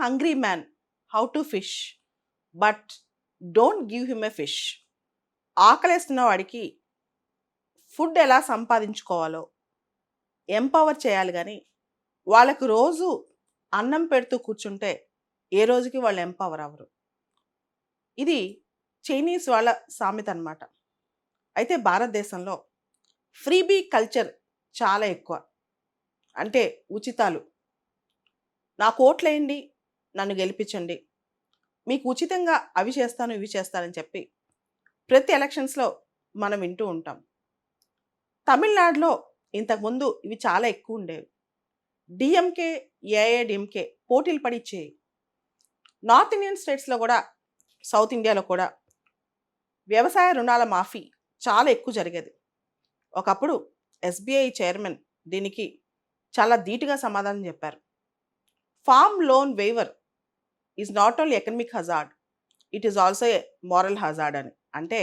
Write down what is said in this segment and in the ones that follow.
Hungry man how to fish, but don't give him a fish. ఆకలేస్తున్న వాడికి food ఎలా సంపాదించుకోవాలో empower చేయాలి కానీ వాళ్ళకు రోజు అన్నం పెడుతూ కూర్చుంటే ఏ రోజుకి వాళ్ళు ఎంపవర్ అవ్వరు. ఇది చైనీస్ వాళ్ళ సామెత అనమాట. అయితే భారతదేశంలో ఫ్రీబీ కల్చర్ చాలా ఎక్కువ. అంటే ఉచితాలు. నాకు ఓట్లేయండి, నన్ను గెలిపించండి, మీకు ఉచితంగా అవి చేస్తాను ఇవి చేస్తానని చెప్పి ప్రతి ఎలక్షన్స్లో మనం వింటూ ఉంటాం. తమిళనాడులో ఇంతకుముందు ఇవి చాలా ఎక్కువ ఉండేవి. డిఎంకే, ఏఐడిఎంకే పోటీలు పడి ఇచ్చేవి. నార్త్ ఇండియన్ స్టేట్స్లో కూడా, సౌత్ ఇండియాలో కూడా వ్యవసాయ రుణాల మాఫీ చాలా ఎక్కువ జరిగేది. ఒకప్పుడు ఎస్బీఐ చైర్మన్ దీనికి చాలా ధీటుగా సమాధానం చెప్పారు. Farm loan waiver is not only economic hazard, it is also a moral hazard అని. అంటే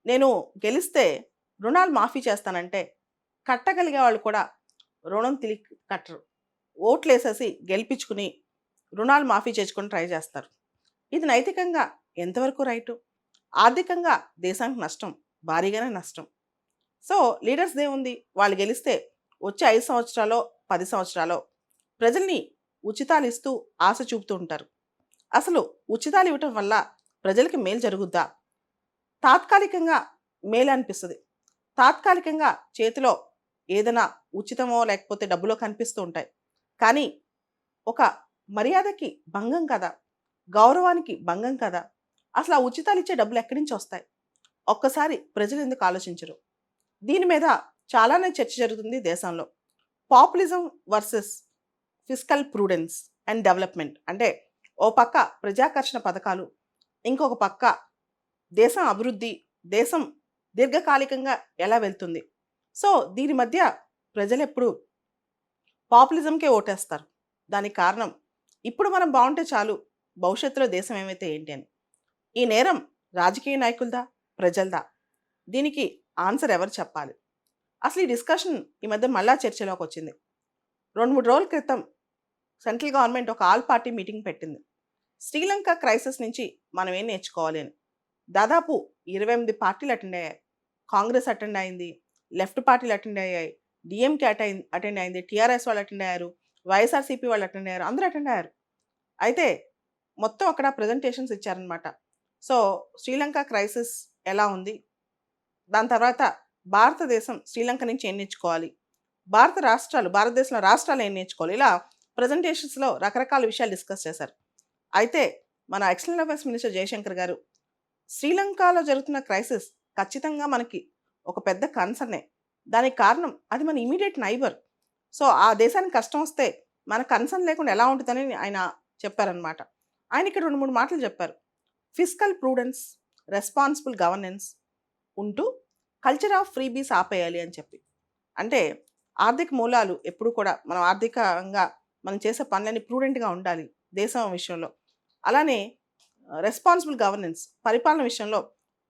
నేను గెలిస్తే రుణాలు మాఫీ చేస్తానంటే కట్టగలిగే వాళ్ళు కూడా రుణం తిరిగి కట్టరు. ఓట్లు వేసేసి గెలిపించుకుని రుణాలు మాఫీ చేసుకుని ట్రై చేస్తారు. ఇది నైతికంగా ఎంతవరకు రైటు? ఆర్థికంగా దేశానికి నష్టం, భారీగానే నష్టం. సో లీడర్స్ ఏముంది, వాళ్ళు గెలిస్తే వచ్చే 5 సంవత్సరాలో 10 సంవత్సరాలో ప్రజల్ని ఉచితాలు ఇస్తూ ఆశ చూపుతూ ఉంటారు. అసలు ఉచితాలు ఇవ్వటం వల్ల ప్రజలకి మేలు జరుగుద్దా? తాత్కాలికంగా మేలు అనిపిస్తుంది. తాత్కాలికంగా చేతిలో ఏదైనా ఉచితమో లేకపోతే డబ్బులో కనిపిస్తూ ఉంటాయి. కానీ ఒక మర్యాదకి భంగం కదా, గౌరవానికి భంగం కదా. అసలు ఆ ఉచితాలు ఇచ్చే డబ్బులు ఎక్కడి నుంచి వస్తాయి? ఒక్కసారి ప్రజలు ఎందుకు ఆలోచించరు? దీని మీద చాలానే చర్చ జరుగుతుంది దేశంలో. Populism versus fiscal Prudence and development. అంటే ఓ పక్క ప్రజాకర్షణ పథకాలు, ఇంకొక పక్క దేశం అభివృద్ధి, దేశం దీర్ఘకాలికంగా ఎలా వెళ్తుంది. సో దీని మధ్య ప్రజలు ఎప్పుడు పాపులిజంకే ఓటేస్తారు. దానికి కారణం ఇప్పుడు మనం బాగుంటే చాలు, భవిష్యత్తులో దేశం ఏమైతే ఏంటి అని. ఈ నేరం రాజకీయ నాయకులదా, ప్రజలదా? దీనికి ఆన్సర్ ఎవరు చెప్పాలి? అసలు ఈ డిస్కషన్ ఈ మధ్య మళ్ళా చర్చలోకి వచ్చింది. 2-3 రోజుల క్రితం సెంట్రల్ గవర్నమెంట్ ఒక ఆల్ పార్టీ మీటింగ్ పెట్టింది. శ్రీలంక క్రైసిస్ నుంచి మనం ఏం నేర్చుకోవాలి అని. దాదాపు 28 పార్టీలు అటెండ్ అయ్యాయి. కాంగ్రెస్ అటెండ్ అయింది, లెఫ్ట్ పార్టీలు అటెండ్ అయ్యాయి, డిఎంకే అటెండ్ అయింది, టీఆర్ఎస్ వాళ్ళు అటెండ్ అయ్యారు, వైఎస్ఆర్సీపీ వాళ్ళు అటెండ్ అయ్యారు, అందరూ అటెండ్ అయ్యారు. అయితే మొత్తం అక్కడ ప్రజెంటేషన్స్ ఇచ్చారనమాట. సో శ్రీలంక క్రైసిస్ ఎలా ఉంది, దాని తర్వాత భారతదేశం శ్రీలంక నుంచి ఏం నేర్చుకోవాలి, భారతదేశంలో రాష్ట్రాలు ఏం నేర్చుకోవాలి, ఇలా ప్రజెంటేషన్స్లో రకరకాల విషయాలు డిస్కస్ చేశారు. అయితే మన ఎక్స్టర్నల్ అఫైర్స్ మినిస్టర్ జయశంకర్ గారు శ్రీలంకలో జరుగుతున్న క్రైసిస్ ఖచ్చితంగా మనకి ఒక పెద్ద కన్సర్నే. దానికి కారణం అది మన ఇమీడియట్ నైబర్. సో ఆ దేశానికి కష్టం వస్తే మన కన్సర్న్ లేకుండా ఎలా ఉంటుందని ఆయన చెప్పారనమాట. ఆయన ఇక్కడ 2-3 మాటలు చెప్పారు. ఫిస్కల్ ప్రూడెన్స్, రెస్పాన్సిబుల్ గవర్నెన్స్ ఉంటూ కల్చర్ ఆఫ్ ఫ్రీబీస్ ఆపేయాలి అని చెప్పి. అంటే ఆర్థిక మూలాలు ఎప్పుడు కూడా మనం ఆర్థికంగా మనం చేసే పనులన్నీ ప్రూడెంట్గా ఉండాలి దేశం విషయంలో. అలానే రెస్పాన్సిబుల్ గవర్నెన్స్, పరిపాలన విషయంలో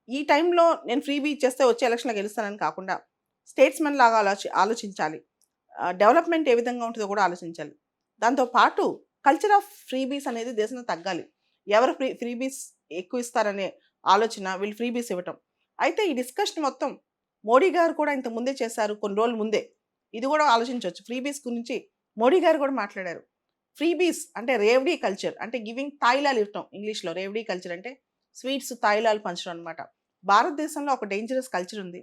ఈ టైంలో నేను ఫ్రీబీ ఇచ్చేస్తే వచ్చే ఎలక్షన్లో గెలుస్తానని కాకుండా స్టేట్స్మెన్ లాగా ఆలోచించాలి. డెవలప్మెంట్ ఏ విధంగా ఉంటుందో కూడా ఆలోచించాలి. దాంతోపాటు కల్చర్ ఆఫ్ ఫ్రీబీస్ అనేది దేశంలో తగ్గాలి. ఎవరు ఫ్రీబీస్ ఎక్కువ ఇస్తారనే ఆలోచన, వీళ్ళు ఫ్రీబీస్ ఇవ్వటం. అయితే ఈ డిస్కషన్ మొత్తం మోడీ గారు కూడా ఇంత ముందే చేశారు, కొన్ని రోజుల ముందే. ఇది కూడా ఆలోచించవచ్చు. ఫ్రీబీస్ గురించి మోడీ గారు కూడా మాట్లాడారు. ఫ్రీబీస్ అంటే రేవడీ కల్చర్, అంటే గివింగ్ తాయిలాలు ఇవ్వటం. ఇంగ్లీష్లో రేవడీ కల్చర్ అంటే స్వీట్స్, తాయిలాలు పంచడం అనమాట. భారతదేశంలో ఒక డేంజరస్ కల్చర్ ఉంది.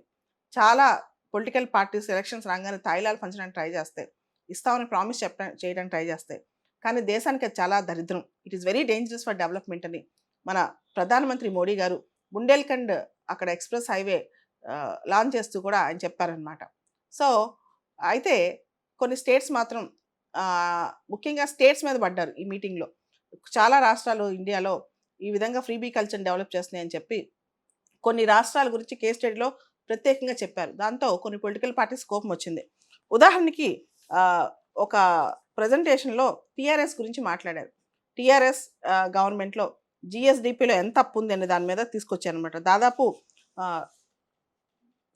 చాలా పొలిటికల్ పార్టీస్ ఎలక్షన్స్ రాగానే తాయిలాలు పంచడానికి ట్రై చేస్తాయి, ఇస్తామని ప్రామిస్ చేయడానికి ట్రై చేస్తాయి. కానీ దేశానికి అది చాలా దరిద్రం. It is very dangerous for development అని మన ప్రధానమంత్రి మోడీ గారు బుండేల్ఖండ్ అక్కడ ఎక్స్ప్రెస్ హైవే లాంచ్ చేస్తూ కూడా ఆయన చెప్పారనమాట. సో అయితే కొన్ని స్టేట్స్ మాత్రం ముఖ్యంగా స్టేట్స్ మీద పడ్డారు ఈ మీటింగ్లో. చాలా రాష్ట్రాలు ఇండియాలో ఈ విధంగా ఫ్రీబీ కల్చర్ని డెవలప్ చేస్తున్నాయని చెప్పి కొన్ని రాష్ట్రాల గురించి కేస్ స్టడీలో ప్రత్యేకంగా చెప్పారు. దాంతో కొన్ని పొలిటికల్ పార్టీస్ కోపం వచ్చింది. ఉదాహరణకి ఒక ప్రజెంటేషన్లో టీఆర్ఎస్ గురించి మాట్లాడారు. టీఆర్ఎస్ గవర్నమెంట్లో జిఎస్డిపిలో ఎంత అప్పు ఉంది అనే దాని మీద తీసుకొచ్చారనమాట. దాదాపు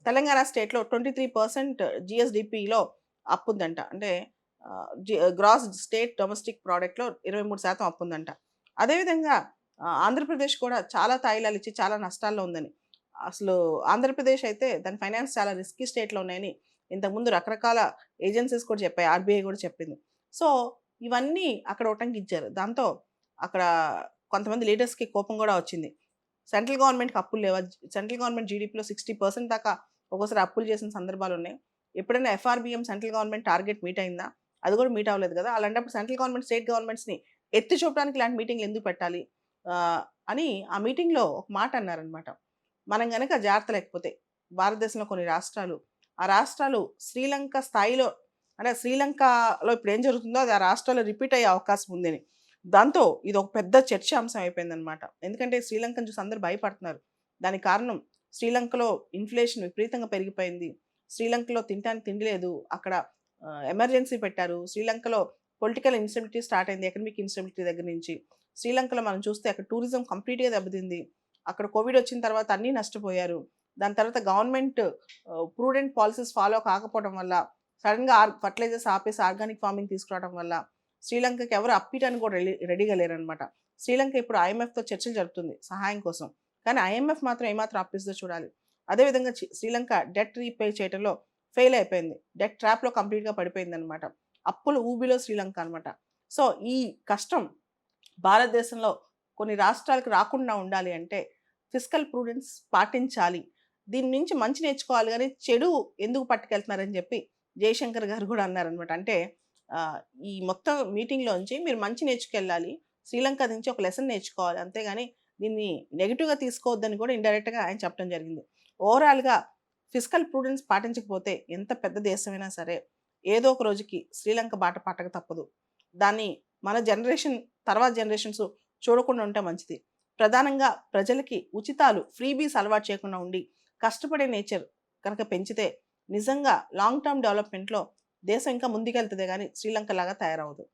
తెలంగాణ స్టేట్లో 23% జిఎస్డిపిలో అప్పు ఉందంట. అంటే గ్రాస్ స్టేట్ డొమెస్టిక్ ప్రోడక్ట్లో 23% అప్పు ఉందంట. అదేవిధంగా ఆంధ్రప్రదేశ్ కూడా చాలా తాయిలాలు ఇచ్చి చాలా నష్టాల్లో ఉందని. అసలు ఆంధ్రప్రదేశ్ అయితే దాని ఫైనాన్స్ చాలా రిస్కీ స్టేట్‌లో ఉన్నాయని ఇంతకుముందు రకరకాల ఏజెన్సీస్ కూడా చెప్పాయి. ఆర్‌బీఐ కూడా చెప్పింది. సో, ఇవన్నీ అక్కడ ఉటంకించారు. దాంతో అక్కడ కొంతమంది లీడర్స్‌కి కోపం కూడా వచ్చింది. సెంట్రల్ గవర్నమెంట్‌కి అప్పులు లేవా? సెంట్రల్ గవర్నమెంట్ జీడీపీలో 60% దాకా ఒక్కోసారి అప్పులు చేసిన సందర్భాలున్నాయి. ఎప్పుడైనా FRBM central government target meet అయిందా? అది కూడా మీట్ అవ్వలేదు కదా! అలాంటప్పుడు సెంట్రల్ గవర్నమెంట్, స్టేట్ గవర్నమెంట్స్‌ని ఎత్తి చూపడానికి ఇలాంటి మీటింగ్‌లు ఎందుకు పెట్టాలి? అని ఆ మీటింగ్‌లో ఒక మాట అన్నారనమాట. మనం గనక జాగ్రత్త లేకపోతే భారతదేశంలో కొన్ని రాష్ట్రాలు, ఆ రాష్ట్రాలు శ్రీలంక స్థాయిలో అంటే శ్రీలంకలో ఇప్పుడు ఏం జరుగుతుందో అది ఆ రాష్ట్రాల్లో రిపీట్ అయ్యే అవకాశం ఉందని. దాంతో ఇదొక పెద్ద చర్చాంశం అయిపోయిందనమాట. ఎందుకంటే శ్రీలంకను చూసి అందరూ భయపడుతున్నారు. దానికి కారణం శ్రీలంకలో ఇన్‌ఫ్లేషన్ విపరీతంగా పెరిగిపోయింది. శ్రీలంకలో తినటానికి తిండి లేదు. అక్కడ ఎమర్జెన్సీ పెట్టారు. శ్రీలంకలో పొలిటికల్ ఇన్‌స్టెబిలిటీ స్టార్ట్ అయింది. ఎకనామిక్ ఇన్‌స్టెబిలిటీ దగ్గర నుంచి. శ్రీలంకలో మనం చూస్తే అక్కడ టూరిజం కంప్లీట్‌గా దెబ్బతింది. అక్కడ కోవిడ్ వచ్చిన తర్వాత అన్నీ నష్టపోయారు. దాని తర్వాత గవర్నమెంట్ ప్రూడెంట్ పాలిసీస్ ఫాలో కాకపోవడం వల్ల సడెన్‌గా ఫర్టిలైజర్స్ ఆపేసి ఆర్గానిక్ ఫార్మింగ్ తీసుకురావడం వల్ల శ్రీలంకకి ఎవరు అప్పియడానికి కూడా రెడీగా లేరనమాట. శ్రీలంక ఇప్పుడు ఐఎంఎఫ్‌తో చర్చలు జరుపుతుంది సహాయం కోసం. కానీ ఐఎంఎఫ్ మాత్రం ఏమాత్రం అప్పిస్తుందో చూడాలి. అదేవిధంగా శ్రీలంక డెట్ రీపే చేయటంలో ఫెయిల్ అయిపోయింది. డెట్ ట్రాప్‌లో కంప్లీట్‌గా పడిపోయిందనమాట. అప్పుల ఊబిలో శ్రీలంక అనమాట. సో, ఈ కష్టం భారతదేశంలో కొన్ని రాష్ట్రాలకు రాకుండా ఉండాలి అంటే ఫిస్కల్ ప్రూడెన్స్ పాటించాలి. దీని నుంచి మంచి నేర్చుకోవాలి గానీ, చెడు ఎందుకు పట్టుకెళ్తున్నారని చెప్పి జయశంకర్ గారు కూడా అన్నారనమాట. అంటే ఈ మొత్తం మీటింగ్‌లోంచి మీరు మంచి నేర్చుకెళ్ళాలి. శ్రీలంక నుంచి ఒక లెసన్ నేర్చుకోవాలి. అంతేగాని దీన్ని నెగెటివ్‌గా తీసుకోవద్దని కూడా ఇండైరెక్ట్‌గా ఆయన చెప్పడం జరిగింది. ఓవరాల్‌గా ఫిస్కల్ ప్రూడెన్స్ పాటించకపోతే ఎంత పెద్ద దేశమైనా సరే ఏదో ఒక రోజుకి శ్రీలంక బాట పట్టక తప్పదు. దాన్ని మన జనరేషన్ తర్వాత జనరేషన్స్ చూడకుండా ఉంటే మంచిది. ప్రధానంగా ప్రజలకి ఉచితాలు, ఫ్రీబీస్ అలవాటు చేయకుండా ఉండి కష్టపడే నేచర్ కనుక పెంచితే నిజంగా లాంగ్ టర్మ్ డెవలప్‌మెంట్‌లో దేశం ఇంకా ముందుకెళ్తదే గానీ శ్రీలంక లాగా తయారవ్వదు.